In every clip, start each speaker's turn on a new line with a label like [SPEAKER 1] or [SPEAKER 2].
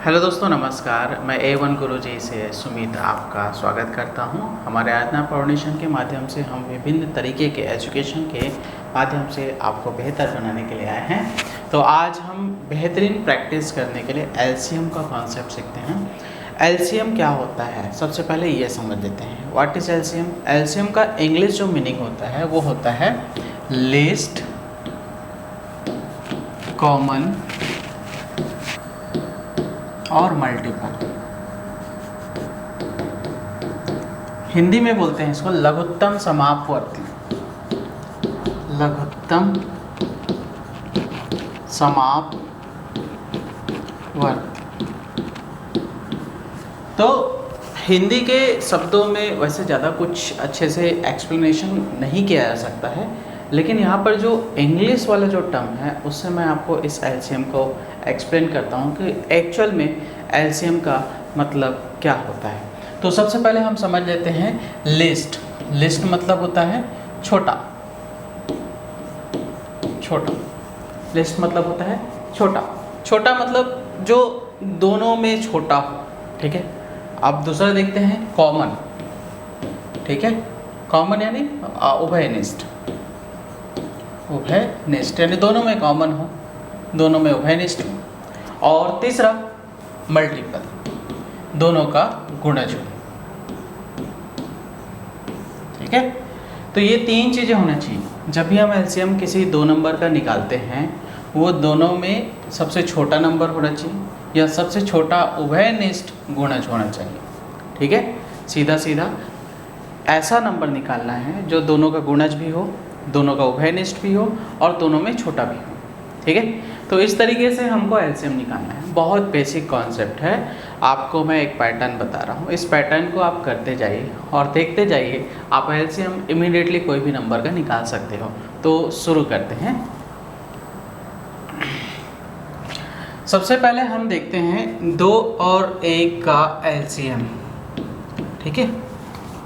[SPEAKER 1] Hello दोस्तों, नमस्कार। मैं A1 गुरुजी से सुमित आपका स्वागत करता हूं। हमारे आराधना फाउंडेशन के माध्यम से हम विभिन्न तरीके के एजुकेशन के माध्यम से आपको बेहतर बनाने के लिए आए हैं। तो आज हम बेहतरीन प्रैक्टिस करने के लिए एलसीएम का कॉन्सेप्ट सीखते हैं। एलसीएम क्या होता है, सबसे पहले ये समझ लेते हैं। What is LCM? एलसीएम का इंग्लिश जो मीनिंग होता है वो होता है लीस्ट कॉमन और मल्टीपल। हिंदी में बोलते हैं इसको लघुत्तम समापवर्ती। लघुत्तम समापवर्ती। तो हिंदी के शब्दों में वैसे ज़्यादा कुछ अच्छे से एक्सप्लेनेशन नहीं किया जा सकता है, लेकिन यहाँ पर जो इंग्लिश वाला जो टर्म है उससे मैं आपको इस एलसीएम को एक्सप्लेन करता हूँ कि एक्चुअल में एलसीएम का मतलब क्या होता है। तो सबसे पहले हम समझ लेते हैं लिस्ट। लिस्ट मतलब होता है छोटा। छोटा लिस्ट मतलब होता है छोटा। छोटा मतलब जो दोनों में छोटा हो, ठीक है। अब दूसरा देखते हैं कॉमन, ठीक है। कॉमन यानी उभयनिष्ठ। उभयनिष्ठ यानी दोनों में कॉमन हो, दोनों में उभयनिष्ठ हो। और तीसरा मल्टीपल, दोनों का गुणज हो, ठीक है। तो ये तीन चीज़ें होना चाहिए। जब भी हम एलसीएम किसी दो नंबर का निकालते हैं, वो दोनों में सबसे छोटा नंबर होना चाहिए या सबसे छोटा उभयनिष्ठ गुणज होना चाहिए, ठीक है। सीधा सीधा ऐसा नंबर निकालना है जो दोनों का गुणज भी हो, दोनों का उभयनिष्ठ भी हो और दोनों में छोटा भी हो, ठीक है। तो इस तरीके से हमको एलसीएम निकालना है। बहुत बेसिक कॉन्सेप्ट है। आपको मैं एक पैटर्न बता रहा हूँ, इस पैटर्न को आप करते जाइए और देखते जाइए, आप एलसीएम इमीडिएटली कोई भी नंबर का निकाल सकते हो। तो शुरू करते हैं। सबसे पहले हम देखते हैं 2 और 1 का एलसीएम, ठीक है।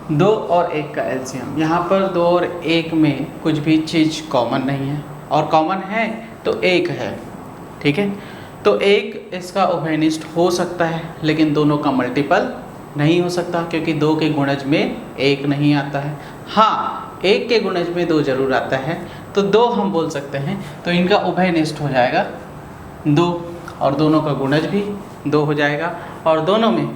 [SPEAKER 1] 2 और 1 का एलसीएम। यहाँ पर 2 और 1 में कुछ भी चीज़ कॉमन नहीं है, और कॉमन है तो 1 है, ठीक है। तो 1 इसका उभयनिष्ठ हो सकता है, लेकिन दोनों का मल्टीपल नहीं हो सकता, क्योंकि 2 के गुणज में 1 नहीं आता है। हाँ, 1 के गुणज में 2 जरूर आता है, तो 2 हम बोल सकते हैं। तो इनका उभयनिष्ठ हो जाएगा 2, और दोनों का गुणज भी 2 हो जाएगा, और दोनों में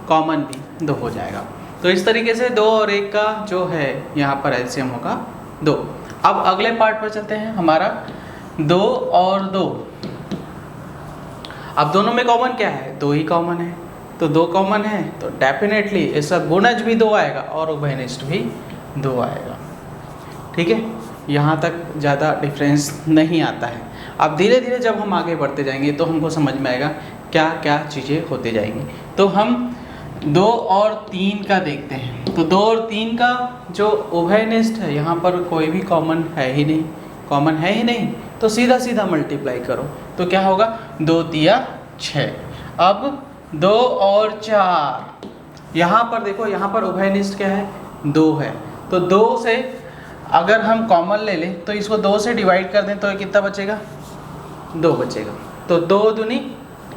[SPEAKER 1] कॉमन भी 2 हो जाएगा। तो इस तरीके से 2 और 1 का जो है यहाँ पर एलसीएम होगा 2। अब अगले पार्ट पर चलते हैं। हमारा 2 और 2। अब दोनों में कॉमन क्या है? 2 ही कॉमन है। तो 2 कॉमन है तो डेफिनेटली इसका गुणज भी 2 आएगा और उभयनिष्ठ भी 2 आएगा, ठीक है। यहाँ तक ज़्यादा डिफरेंस नहीं आता है। अब धीरे धीरे जब हम आगे बढ़ते जाएंगे तो हमको समझ में आएगा क्या क्या चीज़ें होती जाएंगी। तो हम 2 और 3 का देखते हैं। तो 2 और 3 का जो उभयनिष्ठ है, यहाँ पर कोई भी कॉमन है ही नहीं। कॉमन है ही नहीं तो सीधा सीधा मल्टीप्लाई करो तो क्या होगा? 2 तिया 6। अब 2 और 4, यहाँ पर देखो, यहाँ पर उभयनिष्ठ क्या है? 2 है। तो 2 से अगर हम कॉमन ले लें तो इसको 2 से डिवाइड कर दें तो ये कितना बचेगा? 2 बचेगा। तो 2 दूनी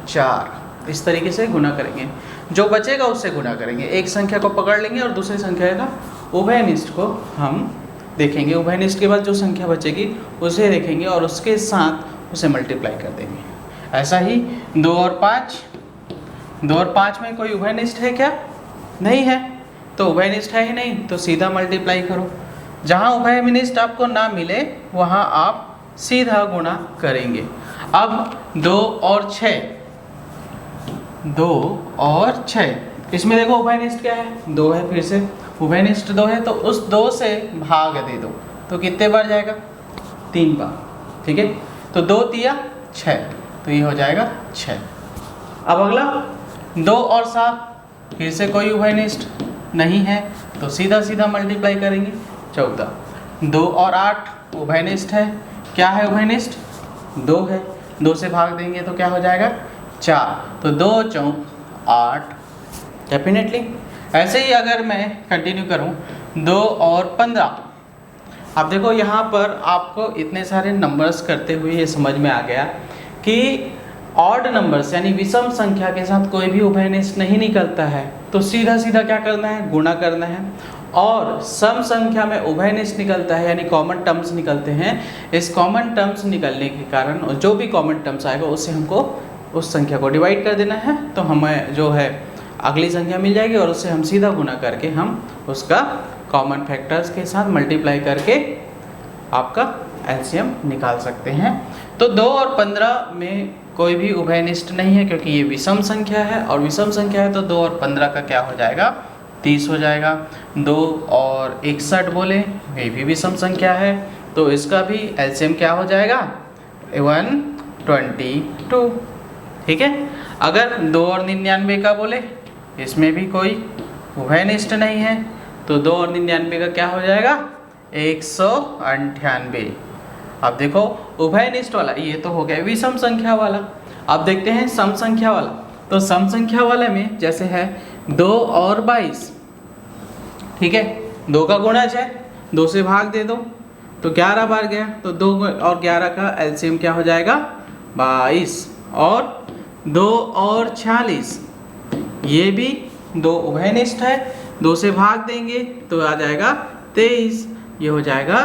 [SPEAKER 1] 4, इस तरीके से गुना करेंगे। जो बचेगा उससे गुना करेंगे। एक संख्या को पकड़ लेंगे और दूसरी संख्या का उभयनिष्ठ को हम देखेंगे। उभयनिष्ठ के बाद जो संख्या बचेगी उसे देखेंगे और उसके साथ उसे मल्टीप्लाई कर देंगे। ऐसा ही 2 और 5। 2 और 5 में कोई उभयनिष्ठ है क्या? नहीं है। तो उभयनिष्ठ है ही नहीं तो सीधा मल्टीप्लाई करो। जहाँ उभयनिष्ठ आपको ना मिले वहाँ आप सीधा गुणा करेंगे। अब 2 और 6। 2 और 6, इसमें देखो उभयनिष्ठ क्या है? 2 है। फिर से उभयनिष्ठ 2 है तो उस 2 से भाग दे दो तो कितने बार जाएगा? 3 बार, ठीक है। तो 2 तिया 6, तो ये हो जाएगा 6। अब अगला 2 और 7, फिर से कोई उभयनिष्ठ नहीं है तो सीधा सीधा मल्टीप्लाई करेंगे। 14। 2 और 8 उभयनिष्ठ है। क्या है उभयनिष्ठ? 2 है। 2 से भाग देंगे तो क्या हो जाएगा? 4। तो 2 चौक 8 डेफिनेटली। ऐसे ही अगर मैं कंटिन्यू करूं 2 और 15, अब देखो यहाँ पर आपको इतने सारे नंबर्स करते हुए ये समझ में आ गया कि ऑड नंबर्स यानी विषम संख्या के साथ कोई भी उभयनिष्ठ नहीं निकलता है तो सीधा सीधा क्या करना है, गुणा करना है। और सम संख्या में उभयनिष्ठ निकलता है यानी कॉमन टर्म्स निकलते हैं। इस कॉमन टर्म्स निकलने के कारण जो भी कॉमन टर्म्स आएगा उससे हमको उस संख्या को डिवाइड कर देना है, तो हमें जो है अगली संख्या मिल जाएगी और उससे हम सीधा गुणा करके हम उसका कॉमन फैक्टर्स के साथ मल्टीप्लाई करके आपका एलसीएम निकाल सकते हैं। तो 2 और 15 में कोई भी उभयनिष्ठ नहीं है क्योंकि ये विषम संख्या है, और विषम संख्या है तो 2 और 15 का क्या हो जाएगा, 30 हो जाएगा। 2 और 61 बोले ये भी विषम संख्या है तो इसका भी एलसीएम क्या हो जाएगा, 122। ठीक है। अगर 2 और 99 का बोले इसमें भी कोई उभयनिष्ठ नहीं है तो 2 और 99 का क्या हो जाएगा, 198। अब देखो उभयनिष्ठ वाला ये तो हो गया विषम संख्या वाला। अब देखते हैं सम संख्या वाला। तो सम संख्या वाले में जैसे है 2 और 22, ठीक है, 2 का गुणज है, 2 से भाग दे दो तो 11 बार गया, तो 2 और 11 का एलसीएम क्या हो जाएगा, 22। और 2 और 46 ये भी 2 उभयनिष्ठ है, 2 से भाग देंगे तो आ जाएगा 23, ये हो जाएगा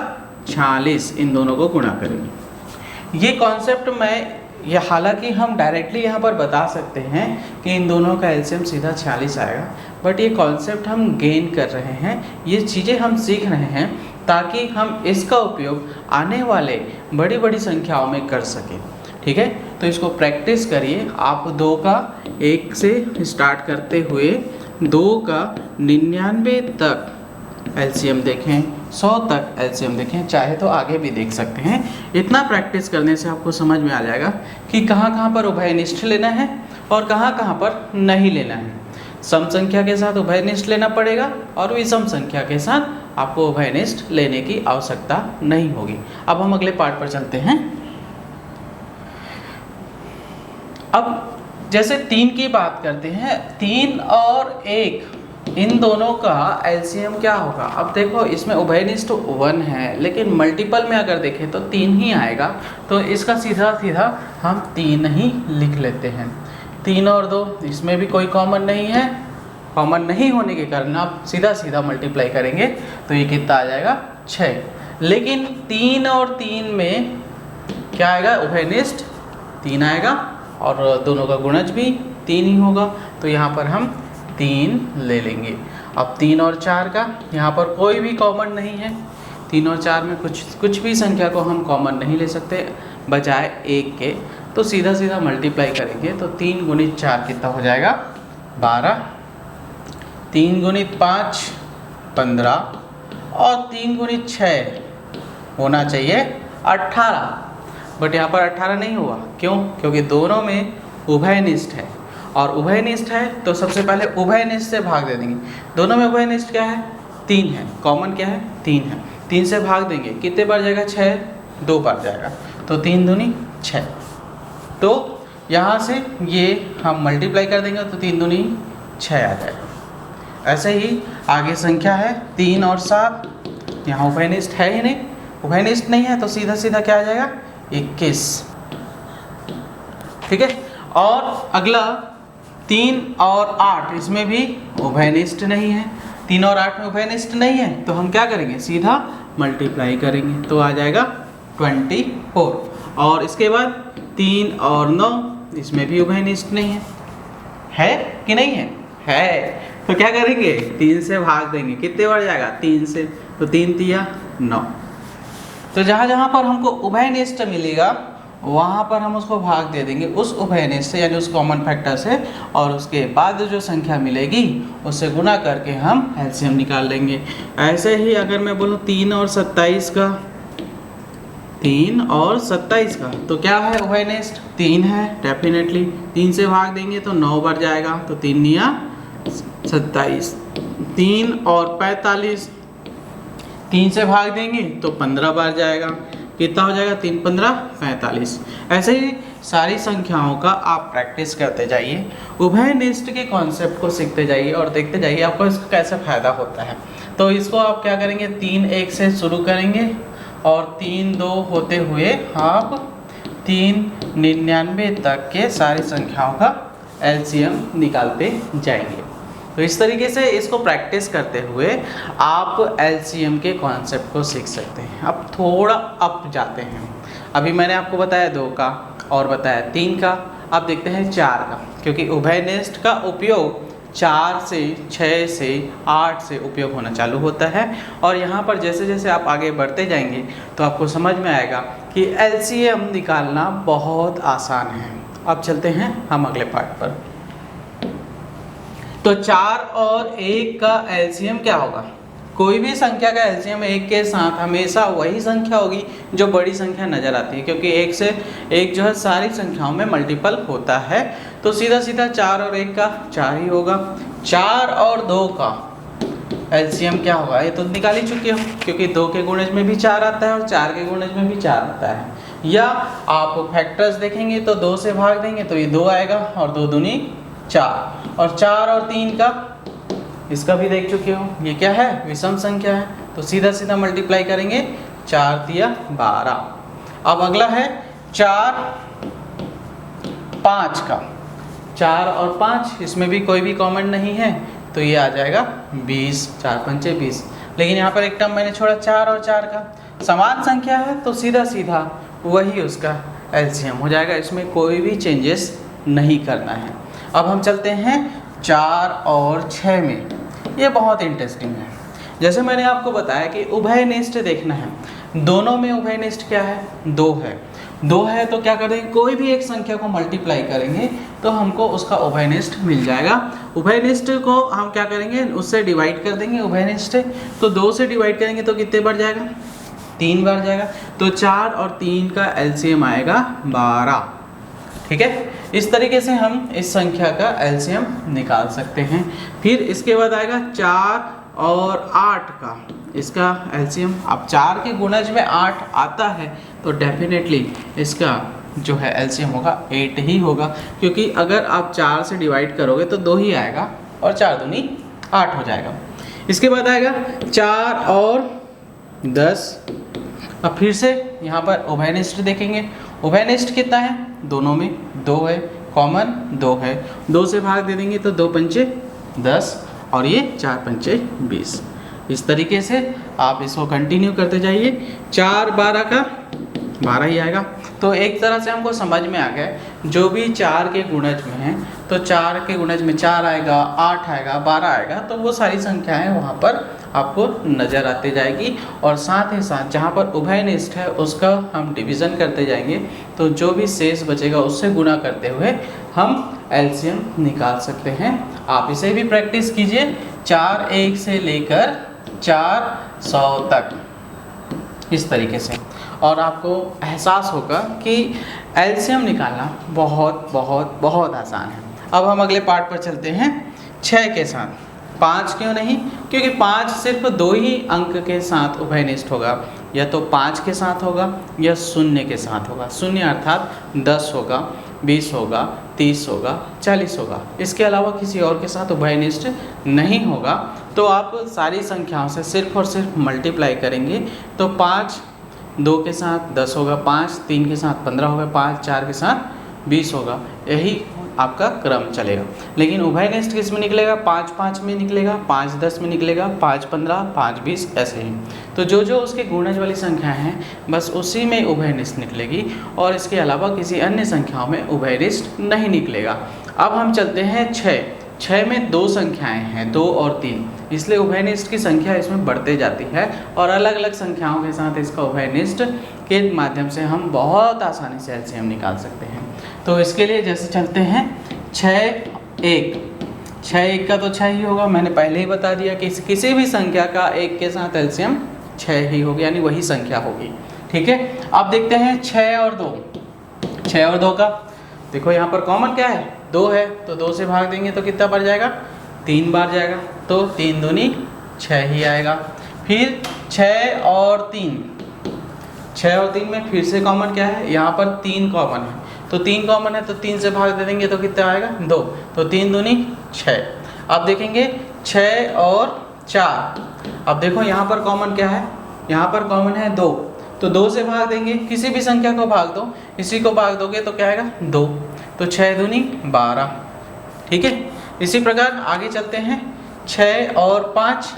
[SPEAKER 1] 46। इन दोनों को गुणा करेंगे। ये कॉन्सेप्ट मैं ये हालांकि हम डायरेक्टली यहाँ पर बता सकते हैं कि इन दोनों का एलसीएम सीधा 46 आएगा, बट ये कॉन्सेप्ट हम गेन कर रहे हैं, ये चीज़ें हम सीख रहे हैं ताकि हम इसका उपयोग आने वाले बड़ी बड़ी संख्याओं में कर सकें। ठीक है, तो इसको प्रैक्टिस करिए आप। 2 का 1 से स्टार्ट करते हुए 2 का 99 तक एलसीएम देखें, 100 तक एलसीएम देखें, चाहे तो आगे भी देख सकते हैं। इतना प्रैक्टिस करने से आपको समझ में आ जाएगा कि कहाँ कहाँ पर उभयनिष्ठ लेना है और कहाँ कहाँ पर नहीं लेना है। सम संख्या के साथ उभयनिष्ठ लेना पड़ेगा और विषम संख्या के साथ आपको उभयनिष्ठ लेने की आवश्यकता नहीं होगी। अब हम अगले पार्ट पर चलते हैं। अब जैसे 3 की बात करते हैं, 3 और 1 इन दोनों का एलसीएम क्या होगा। अब देखो इसमें उभयनिष्ठ 1 है, लेकिन मल्टीपल में अगर देखें तो 3 ही आएगा, तो इसका सीधा सीधा हम 3 ही लिख लेते हैं। 3 और 2 इसमें भी कोई कॉमन नहीं है, कॉमन नहीं होने के कारण आप सीधा सीधा मल्टीप्लाई करेंगे तो ये कितना आ जाएगा, 6। लेकिन 3 और 3 में क्या आएगा, उभयनिष्ठ 3 आएगा और दोनों का गुणज भी 3 ही होगा, तो यहाँ पर हम 3 ले लेंगे। अब 3 और 4 का यहाँ पर कोई भी कॉमन नहीं है, 3 और 4 में कुछ भी संख्या को हम कॉमन नहीं ले सकते बजाय 1 के, तो सीधा सीधा मल्टीप्लाई करेंगे तो 3 गुणित 4 कितना हो जाएगा, 12। 3 गुणित 5 15 और 3 गुणित 6 होना चाहिए 18, बट यहाँ पर 18 नहीं हुआ। क्यों? क्योंकि दोनों में उभयनिष्ठ है, और उभयनिष्ठ है तो सबसे पहले उभयनिष्ठ से भाग दे देंगे। दोनों में उभयनिष्ठ क्या है, 3 है, कॉमन क्या है, 3 है। 3 से भाग देंगे कितने बार जाएगा, 6, 2 बार जाएगा, तो 3 दूनी 6। तो यहाँ से ये हम मल्टीप्लाई कर देंगे तो 3 दूनी 6 आ जाएगा। ऐसे ही आगे संख्या है 3 और 7, यहाँ उभयनिष्ठ है ही नहीं, उभयनिष्ठ नहीं है तो सीधा सीधा क्या आ जाएगा, 21। ठीक है। और अगला 3 और 8, इसमें भी उभयनिष्ठ नहीं है, 3 और 8 में उभयनिष्ठ नहीं है तो हम क्या करेंगे, सीधा मल्टीप्लाई करेंगे तो आ जाएगा 24। और इसके बाद 3 और 9, इसमें भी उभयनिष्ठ नहीं है कि नहीं है, तो क्या करेंगे, 3 से भाग देंगे, कितने बार जाएगा, 3 से, तो 3 तिया 9। तो जहाँ जहाँ पर हमको उभयनिष्ठ मिलेगा वहाँ पर हम उसको भाग दे देंगे उस उभयनिष्ठ से, यानी उस कॉमन फैक्टर से, और उसके बाद जो संख्या मिलेगी उससे गुणा करके हम एलसीएम निकाल लेंगे। ऐसे ही अगर मैं बोलूँ 3 और 27 का, 3 और 27 का, तो क्या है, उभयनिष्ठ 3 है डेफिनेटली। 3 से भाग देंगे तो 9 बार जाएगा, तो 3 निया 27। 3 और 45, 3 से भाग देंगे तो 15 बार जाएगा, कितना हो जाएगा, 3 15 45। ऐसे ही सारी संख्याओं का आप प्रैक्टिस करते जाइए, उभयनिष्ठ के कॉन्सेप्ट को सीखते जाइए और देखते जाइए आपको इसका कैसे फ़ायदा होता है। तो इसको आप क्या करेंगे, 3 1 से शुरू करेंगे और 3 2 होते हुए आप 399 तक के सारी संख्याओं का एलसीएम निकालते जाएंगे। तो इस तरीके से इसको प्रैक्टिस करते हुए आप एलसीएम के कॉन्सेप्ट को सीख सकते हैं। अब थोड़ा अप जाते हैं। अभी मैंने आपको बताया 2 का और बताया 3 का, अब देखते हैं 4 का, क्योंकि उभयनिष्ठ का उपयोग 4 से 6 से 8 से उपयोग होना चालू होता है। और यहाँ पर जैसे जैसे आप आगे बढ़ते जाएंगे तो आपको समझ में आएगा कि एलसीएम निकालना बहुत आसान है। अब चलते हैं हम अगले पार्ट पर। तो 4 और 1 का एलसीएम क्या होगा? कोई भी संख्या का एलसीएम 1 के साथ हमेशा वही संख्या होगी जो बड़ी संख्या नज़र आती है, क्योंकि 1 से 1 जो है सारी संख्याओं में मल्टीपल होता है। तो सीधा सीधा 4 और 1 का 4 ही होगा। 4 और 2 का एलसीएम क्या होगा? ये तो निकाल ही चुके हो, क्योंकि 2 के गुणज में भी 4 आता है और 4 के गुणज में भी 4 आता है। या आप फैक्टर्स देखेंगे तो 2 से भाग देंगे तो ये 2 आएगा और 2 दूनी 4। और 4 और 3 का, इसका भी देख चुके हो, ये क्या है? विषम संख्या है। तो सीधा सीधा मल्टीप्लाई करेंगे, 4 तिया 12। अब अगला है 4 5 का। 4 और 5, इसमें भी कोई भी कॉमन नहीं है तो ये आ जाएगा 20। 4 पंचे 20। लेकिन यहाँ पर एक टर्म मैंने छोड़ा 4 और 4 का, समान संख्या है तो सीधा सीधा वही उसका एलसीएम हो जाएगा। इसमें कोई भी चेंजेस नहीं करना है। अब हम चलते हैं 4 और 6 में। ये बहुत इंटरेस्टिंग है। जैसे मैंने आपको बताया कि उभयनिष्ठ देखना है, दोनों में उभयनिष्ठ क्या है? 2 है। 2 है तो क्या करेंगे? कोई भी एक संख्या को मल्टीप्लाई करेंगे तो हमको उसका उभयनिष्ठ मिल जाएगा। उभयनिष्ठ को हम क्या करेंगे? उससे डिवाइड कर देंगे। उभयनिष्ठ तो 2 से डिवाइड करेंगे तो कितने बार जाएगा? 3 बार जाएगा। तो 4 और 3 का एलसीएम आएगा 12। ठीक है, इस तरीके से हम इस संख्या का एलसीएम निकाल सकते हैं। फिर इसके बाद आएगा 4 और 8 का, इसका एलसीएम। अब 4 के गुणज में 8 आता है तो डेफिनेटली इसका जो है एलसीएम होगा 8 ही होगा, क्योंकि अगर आप 4 से डिवाइड करोगे तो 2 ही आएगा और 4 दूनी 8 हो जाएगा। इसके बाद आएगा 4 और 10। अब फिर से यहाँ पर उभयनिष्ठ देखेंगे। उभयनिष्ठ कितना है? दोनों में 2 है, कॉमन 2 है। 2 से भाग दे देंगे तो 2 पंचे 10 और ये 4 पंचे 20। इस तरीके से आप इसको कंटिन्यू करते जाइए। 4 12 का 12 ही आएगा। तो एक तरह से हमको समझ में आ गया, जो भी 4 के गुणज में है तो 4 के गुणज में 4 आएगा, 8 आएगा, 12 आएगा, तो वो सारी संख्याएं वहाँ पर आपको नज़र आते जाएगी। और साथ ही साथ जहाँ पर उभयनिष्ठ है उसका हम डिवीज़न करते जाएंगे तो जो भी शेष बचेगा उससे गुणा करते हुए हम एलसीएम निकाल सकते हैं। आप इसे भी प्रैक्टिस कीजिए 4 से लेकर 400 तक, इस तरीके से, और आपको एहसास होगा कि एलसीएम निकालना बहुत बहुत बहुत आसान है। अब हम अगले पार्ट पर चलते हैं 6 के साथ। 5 क्यों नहीं? क्योंकि 5 सिर्फ 2 ही अंक के साथ उभयनिष्ठ होगा, या तो 5 के साथ होगा या 0 के साथ होगा। 0 अर्थात 10 होगा, 20 होगा, 30 होगा, 40 होगा। इसके अलावा किसी और के साथ उभयनिष्ठ नहीं होगा। तो आप सारी संख्याओं से सिर्फ और सिर्फ मल्टीप्लाई करेंगे तो 5 2 के साथ 10 होगा, 5 3 के साथ 15 होगा, 5 4 के साथ 20 होगा। यही आपका क्रम चलेगा। लेकिन उभयनिष्ठ किस में निकलेगा? 5 5 में निकलेगा, 5 10 में निकलेगा, 5 15, 5 20, ऐसे ही। तो जो जो उसके गुणज वाली संख्याएं हैं बस उसी में उभयनिष्ठ निकलेगी, और इसके अलावा किसी अन्य संख्याओं में उभयनिष्ठ नहीं निकलेगा। अब हम चलते हैं 6 में 2 संख्याएं हैं, 2 और 3, इसलिए उभयनिष्ठ की संख्या इसमें बढ़ते जाती है और अलग अलग संख्याओं के साथ इसका उभयनिष्ठ के माध्यम से हम बहुत आसानी से एलसीएम निकाल सकते हैं। तो इसके लिए जैसे चलते हैं 6 1 का तो 6 ही होगा। मैंने पहले ही बता दिया कि किसी भी संख्या का 1 के साथ एलसीएम 6 ही होगी, यानी वही संख्या होगी। ठीक है, अब देखते हैं 6 और 2 का। देखो यहाँ पर कॉमन क्या है? 2 है, तो 2 से भाग देंगे तो कितना बार जाएगा? 3 बार जाएगा। तो 3 दूनी 6 ही आएगा। फिर 6 और 3 में फिर से कॉमन क्या है? यहाँ पर 3 कॉमन है, तो 3 कॉमन है तो 3 से भाग दे देंगे तो कितना आएगा? 2। तो 3 दूनी 6। अब देखेंगे 6 और 4। अब देखो यहाँ पर कॉमन क्या है? यहाँ पर कॉमन है 2, तो 2 से भाग देंगे, किसी भी संख्या को भाग दो, इसी को भाग दोगे तो क्या आएगा 2, तो 6 दूनी 12। ठीक है, इसी प्रकार आगे चलते हैं। 6 और 5,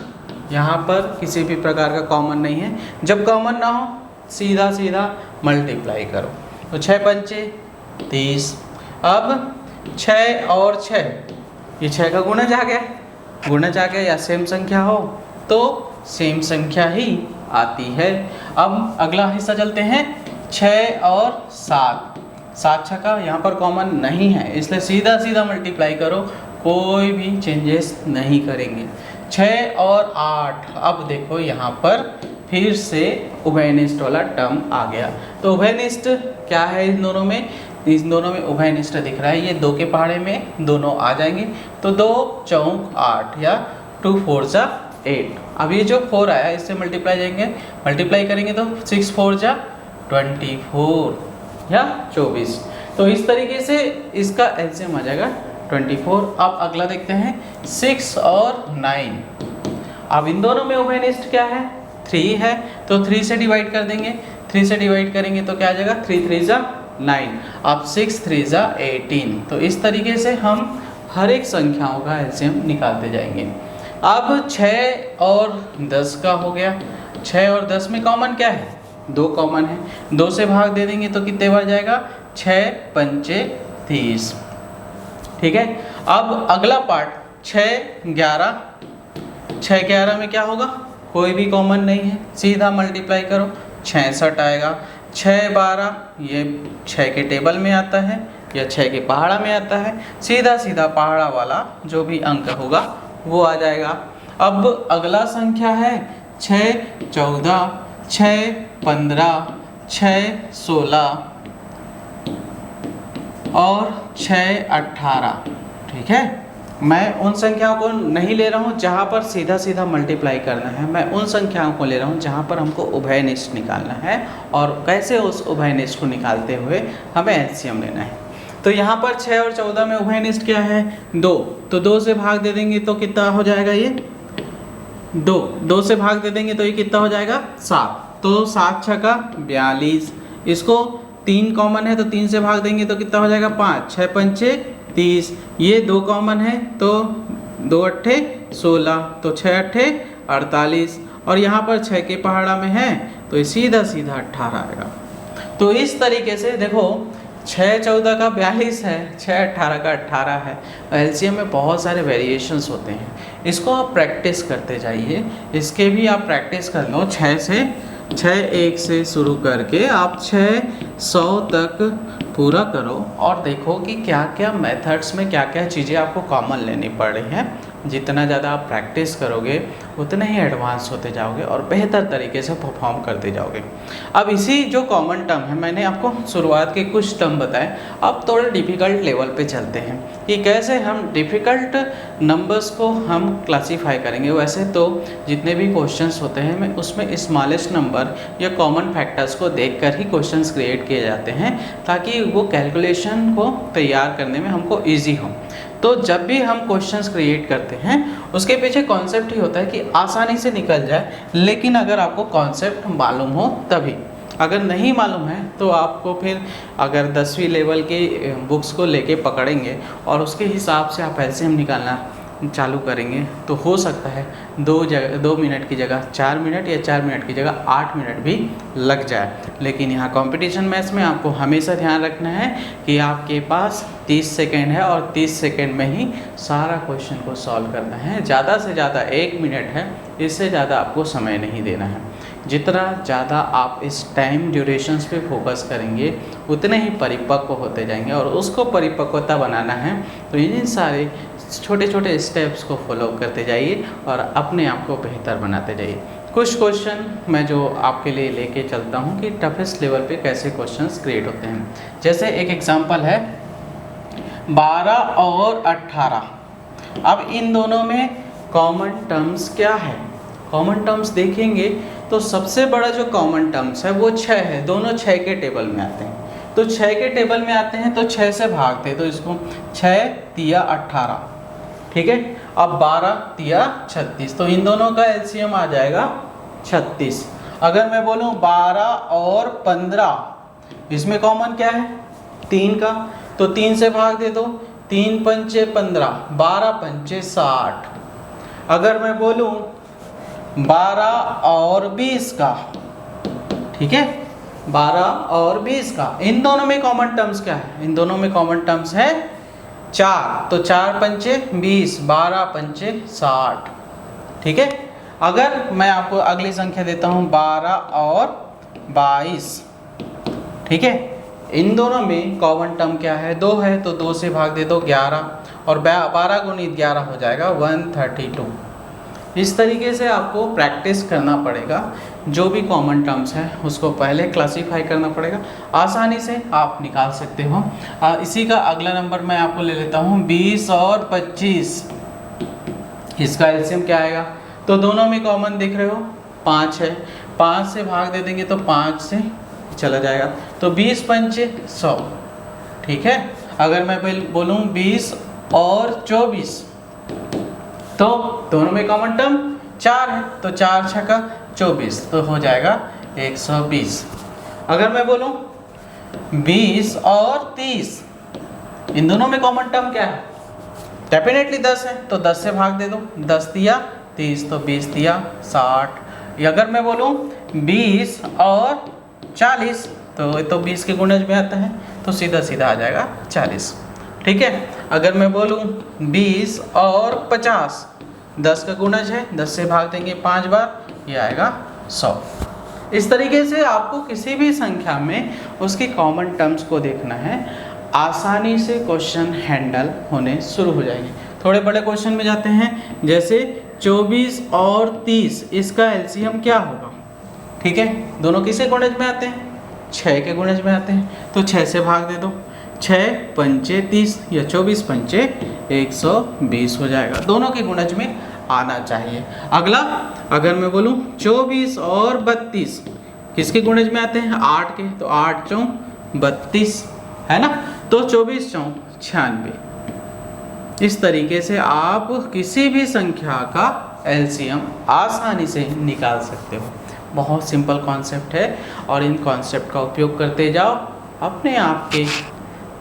[SPEAKER 1] यहाँ पर किसी भी प्रकार का कॉमन नहीं है, जब कॉमन ना हो सीधा सीधा मल्टीप्लाई करो, तो 6 पंचे 30। अब 6 और 6, ये 6 का गुणज आ गया, गुणज आ गया, या सेम संख्या हो तो सेम संख्या ही आती है। अब अगला हिस्सा चलते हैं, 6 और 7, 7 छक्का, यहाँ पर कॉमन नहीं है इसलिए सीधा सीधा मल्टीप्लाई करो, कोई भी चेंजेस नहीं करेंगे। 6 और 8, अब देखो यहाँ पर फिर से उभयनिष्ठ वाला टर्म आ गया, तो उभयनिष्ठ क्या है इन दोनों में, इन दोनों में उभयनिष्ठ दिख रहा है, ये 2 के पहाड़े में दोनों आ जाएंगे, तो 2 चौक 8 या 2 4 जा 8। अब ये जो 4 आया इससे मल्टीप्लाई जाएंगे, मल्टीप्लाई करेंगे तो 6 4 जा 24 या 24, तो इस तरीके से इसका एलसीएम आ जाएगा 24। अब अगला देखते हैं 6 और 9, अब इन दोनों में उभयनिष्ठ क्या है 3 है, तो 3 से डिवाइड कर देंगे, 3 से डिवाइड करेंगे तो क्या आ जाएगा 3 3 जा 9, अब 6 3 जा 18। तो इस तरीके से हम हर एक संख्याओं का एलसीएम निकालते जाएंगे। अब 6 और 10 का हो गया, 6 और 10 में कॉमन क्या है 2 कॉमन है, 2 से भाग दे देंगे तो कितने बार जाएगा 6 पंचे 30। ठीक है, अब अगला पार्ट 6 11, 6 11 में क्या होगा, कोई भी कॉमन नहीं है, सीधा मल्टीप्लाई करो 66 आएगा। 6 12, ये 6 के टेबल में आता है या 6 के पहाड़ा में आता है, सीधा सीधा पहाड़ा वाला जो भी अंक होगा वो आ जाएगा। अब अगला संख्या है 6 14, 6 15, 6 16 और 6 18। ठीक है, मैं उन संख्याओं को नहीं ले रहा हूँ जहाँ पर सीधा सीधा मल्टीप्लाई करना है, मैं उन संख्याओं को ले रहा हूँ जहाँ पर हमको उभयनिष्ठ निकालना है, और कैसे उस उभयनिष्ठ को निकालते हुए हमें एलसीएम लेना है। तो यहाँ पर 6 और 14 में उभयनिष्ठ क्या है 2, तो 2 से भाग दे देंगे तो कितना हो जाएगा, ये 2 से भाग दे देंगे तो ये कितना हो जाएगा 7, तो 7 छक्का 42। इसको 3 कॉमन है तो 3 से भाग देंगे तो कितना हो जाएगा 5, 6 पंचे 30, ये 2 कॉमन है तो 2 अट्ठे 16, तो 6 अट्ठे 48, और यहाँ पर 6 के पहाड़ा में है तो ये सीधा सीधा 18 आएगा। तो इस तरीके से देखो 6 14 का 42 है, 6 18 का 18 है, एलसीएम में बहुत सारे वेरिएशंस होते हैं, इसको आप प्रैक्टिस करते जाइए, इसके भी आप प्रैक्टिस कर लो। 6 1 से शुरू करके आप 600 तक पूरा करो और देखो कि क्या क्या मेथड्स में क्या क्या चीज़ें आपको कॉमन लेनी पड़ रही हैं। जितना ज़्यादा आप प्रैक्टिस करोगे उतने ही एडवांस होते जाओगे और बेहतर तरीके से परफॉर्म करते जाओगे। अब इसी जो कॉमन टर्म है, मैंने आपको शुरुआत के कुछ टर्म बताए, अब थोड़े डिफ़िकल्ट लेवल पे चलते हैं कि कैसे हम डिफ़िकल्ट नंबर्स को हम क्लासीफाई करेंगे। वैसे तो जितने भी क्वेश्चंस होते हैं मैं उसमें स्मॉलेस्ट नंबर या कॉमन फैक्टर्स को देखकर ही क्वेश्चंस क्रिएट किए जाते हैं ताकि वो कैलकुलेशन को तैयार करने में हमको ईजी हो। तो जब भी हम क्वेश्चंस क्रिएट करते हैं उसके पीछे कॉन्सेप्ट ही होता है कि आसानी से निकल जाए, लेकिन अगर आपको कॉन्सेप्ट मालूम हो तभी, अगर नहीं मालूम है तो आपको फिर अगर 10वीं लेवल की बुक्स को लेके पकड़ेंगे और उसके हिसाब से आप एलसीएम निकालना चालू करेंगे तो हो सकता है 2 मिनट की जगह 4 मिनट या 4 मिनट की जगह 8 मिनट भी लग जाए। लेकिन यहाँ कंपटीशन मैथ्स में आपको हमेशा ध्यान रखना है कि आपके पास 30 सेकेंड है और 30 सेकेंड में ही सारा क्वेश्चन को सॉल्व करना है। ज़्यादा से ज़्यादा 1 मिनट है, इससे ज़्यादा आपको समय नहीं देना है। जितना ज़्यादा आप इस टाइम ड्यूरेशंस पे फोकस करेंगे उतने ही परिपक्व होते जाएंगे, और उसको परिपक्वता बनाना है तो इन सारे छोटे छोटे स्टेप्स को फॉलो करते जाइए और अपने आप को बेहतर बनाते जाइए। कुछ क्वेश्चन मैं जो आपके लिए लेके चलता हूँ कि टफेस्ट लेवल पे कैसे क्वेश्चंस क्रिएट होते हैं। जैसे एक एग्जांपल है 12 और 18। अब इन दोनों में कॉमन टर्म्स क्या है? कॉमन टर्म्स देखेंगे तो सबसे बड़ा जो कॉमन टर्म्स है वो 6 है, दोनों 6 के टेबल में आते हैं। तो 6 के टेबल में आते हैं तो 6 से भागते हैं, तो इसको 6 तिया 18, ठीक है। अब 12 तिया 36, तो इन दोनों का एलसीएम आ जाएगा 36। अगर मैं बोलूँ 12 और 15, इसमें कॉमन क्या है 3 का, तो 3 से भाग दे दो, 3 पंचे 15, 12 पंचे 60। अगर मैं बोलूँ 12 और 20 का, ठीक है, 12 और 20 का, इन दोनों में कॉमन टर्म्स क्या है, इन दोनों में कॉमन टर्म्स है 4, तो 4 पंचे 20, 12 पंचे 60, ठीक है। अगर मैं आपको अगली संख्या देता हूँ 12 और 22, ठीक है, इन दोनों में कॉमन टर्म क्या है 2 है, तो 2 से भाग दे दो 11, और 12 गुणित 11 हो जाएगा 132। इस तरीके से आपको प्रैक्टिस करना पड़ेगा, जो भी कॉमन टर्म्स है उसको पहले क्लासीफाई करना पड़ेगा, आसानी से आप निकाल सकते हो। इसी का अगला नंबर मैं आपको ले लेता हूँ 20 और 25, इसका एलसीएम क्या आएगा, तो दोनों में कॉमन दिख रहे हो 5 है, 5 से भाग दे देंगे तो 5 से चला जाएगा, तो 20 पंचे 100, ठीक है। अगर मैं बोलूँ 20 और 24, तो दोनों में कॉमन टर्म 4 है, तो 4 छक्का 24, तो हो जाएगा 120। अगर मैं बोलूँ 20 और 30, इन दोनों में कॉमन टर्म क्या है, डेफिनेटली 10 है, तो 10 से भाग दे दो, 10 दिया 30, तो 20 दिया 60। अगर मैं बोलूँ 20 और 40, तो 20 के गुणज में आता है, तो सीधा सीधा आ जाएगा 40, ठीक है। अगर मैं बोलूँ 20 और 50, 10 का गुणज है, 10 से भाग देंगे 5 बार, ये आएगा 100। इस तरीके से आपको किसी भी संख्या में उसकी कॉमन टर्म्स को देखना है, आसानी से क्वेश्चन हैंडल होने शुरू हो जाएंगे। थोड़े बड़े क्वेश्चन में जाते हैं, जैसे 24 और 30, इसका एलसीएम क्या होगा, ठीक है, दोनों किसके गुणज में आते हैं, 6 के गुणज में आते हैं, तो 6 से भाग दे दो, 6 पंचे 30 या 24 पंचे 120 हो जाएगा, दोनों के गुणज में आना चाहिए। अगला, अगर मैं बोलूँ 24 और 32, किसके गुणज में आते हैं, 8 के, तो 8 चौं 32 है ना, तो 24 चौं 96। इस तरीके से आप किसी भी संख्या का एलसीएम आसानी से निकाल सकते हो। बहुत सिंपल कॉन्सेप्ट है, और इन कॉन्सेप्ट का उपयोग करते जाओ, अपने आप के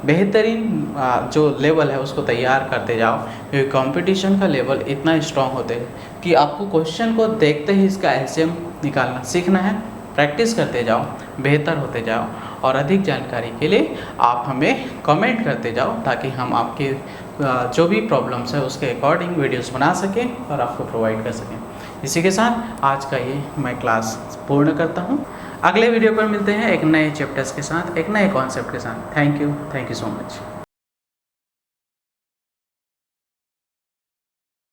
[SPEAKER 1] बेहतरीन जो लेवल है उसको तैयार करते जाओ, क्योंकि कंपटीशन का लेवल इतना स्ट्रांग होते हैं कि आपको क्वेश्चन को देखते ही इसका एलसीएम निकालना सीखना है। प्रैक्टिस करते जाओ, बेहतर होते जाओ, और अधिक जानकारी के लिए आप हमें कमेंट करते जाओ, ताकि हम आपके जो भी प्रॉब्लम्स है उसके अकॉर्डिंग वीडियोस बना सकें और आपको प्रोवाइड कर सकें। इसी के साथ आज का ये मैं क्लास पूर्ण करता हूँ। अगले वीडियो पर मिलते हैं एक नए चैप्टर्स के साथ, एक नए कॉन्सेप्ट के साथ। Thank you so much.